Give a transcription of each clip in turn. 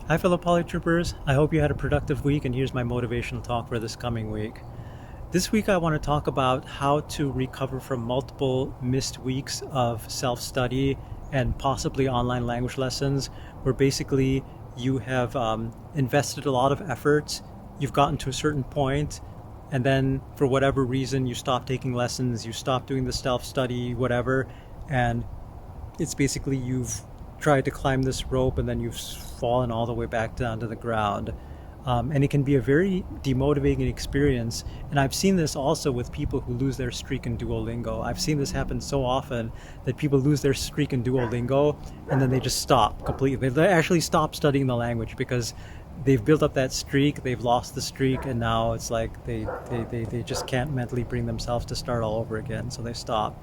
Hi fellow PolyTrippers, I hope you had a productive week, and here's my motivational talk for this coming week. This week I want to talk about how to recover from multiple missed weeks of self-study and possibly online language lessons where basically you have invested a lot of effort, you've gotten to a certain point, and then for whatever reason you stop taking lessons, you stop doing the self-study, whatever, and it's basically you've tried to climb this rope and then you've fallen all the way back down to the ground. And it can be a very demotivating experience. And I've seen this also with people who lose their streak in Duolingo. I've seen this happen so often that people lose their streak in Duolingo and then they just stop completely. They actually stop studying the language because they've built up that streak, they've lost the streak, and now it's like they just can't mentally bring themselves to start all over again, so they stop.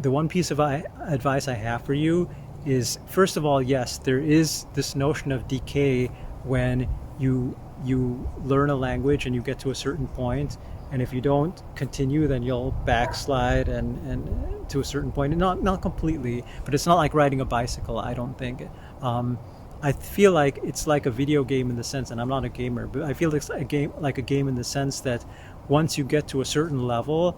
The one piece of advice I have for you is, first of all, yes, there is this notion of decay when you learn a language and you get to a certain point, and if you don't continue, then you'll backslide and to a certain point, and not completely, but it's not like riding a bicycle, I don't think. I feel like it's like a video game in the sense, and I'm not a gamer, but I feel it's a game in the sense that once you get to a certain level,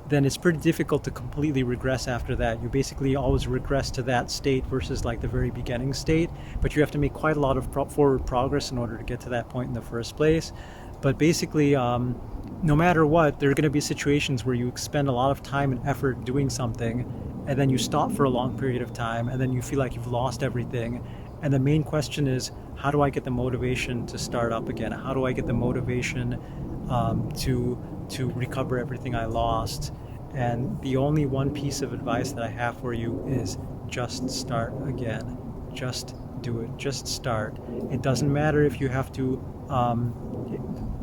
then it's pretty difficult to completely regress after that. You basically always regress to that state versus like the very beginning state, but you have to make quite a lot of forward progress in order to get to that point in the first place. But basically, no matter what, there are going to be situations where you spend a lot of time and effort doing something, and then you stop for a long period of time, and then you feel like you've lost everything. And the main question is, how do I get the motivation to start up again? How do I get the motivation to recover everything I lost? And the only one piece of advice that I have for you is just start again. Just do it. Just start. It doesn't matter if you have to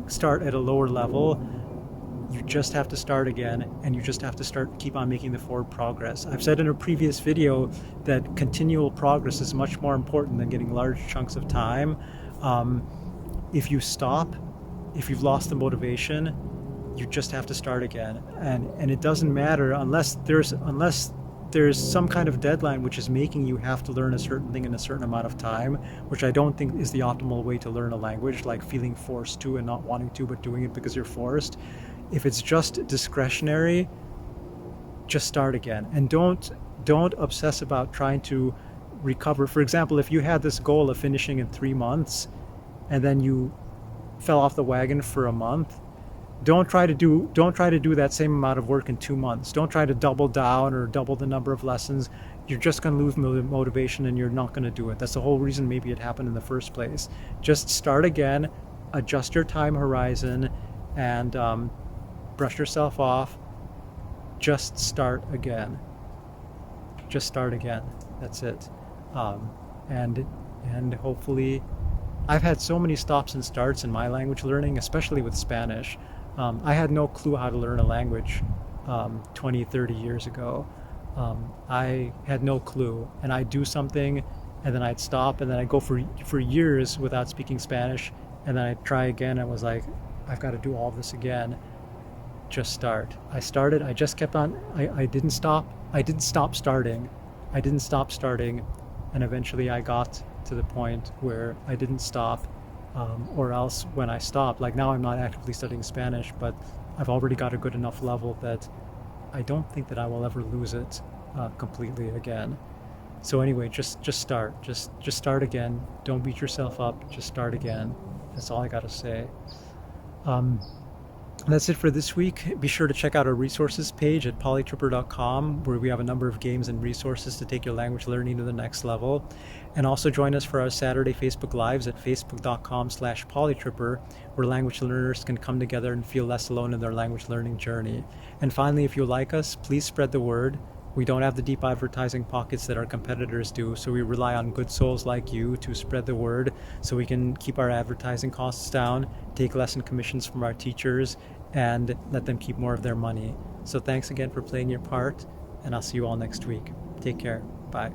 start at a lower level. You just have to start again, and you just have to keep on making the forward progress. I've said in a previous video that continual progress is much more important than getting large chunks of time. If you stop, if you've lost the motivation, you just have to start again. And it doesn't matter unless there's some kind of deadline which is making you have to learn a certain thing in a certain amount of time, which I don't think is the optimal way to learn a language, like feeling forced to and not wanting to, but doing it because you're forced. If it's just discretionary, just start again. And don't obsess about trying to recover. For example, if you had this goal of finishing in 3 months and then you fell off the wagon for a month, don't try to do that same amount of work in 2 months. Don't try to double down or double the number of lessons. You're just going to lose motivation and you're not going to do it. That's the whole reason maybe it happened in the first place. Just start again, adjust your time horizon, and brush yourself off. Just start again. Just start again. That's it. And hopefully, I've had so many stops and starts in my language learning, especially with Spanish. I had no clue how to learn a language 20, 30 years ago. I had no clue, and I'd do something and then I'd stop, and then I'd go for years without speaking Spanish, and then I'd try again and was like, I've got to do all this again. Just start. I started, I just kept on, I didn't stop starting, and eventually I got to the point where I didn't stop, or else when I stopped, like now I'm not actively studying Spanish, but I've already got a good enough level that I don't think that I will ever lose it completely again. So anyway, just start. Just start again. Don't beat yourself up. Just start again. That's all I gotta say. That's it for this week. Be sure to check out our resources page at polytripper.com, where we have a number of games and resources to take your language learning to the next level. And also join us for our Saturday Facebook Lives at facebook.com/polytripper, where language learners can come together and feel less alone in their language learning journey. And finally, if you like us, please spread the word. We don't have the deep advertising pockets that our competitors do, so we rely on good souls like you to spread the word so we can keep our advertising costs down, take less in commissions from our teachers, and let them keep more of their money. So thanks again for playing your part, and I'll see you all next week. Take care. Bye.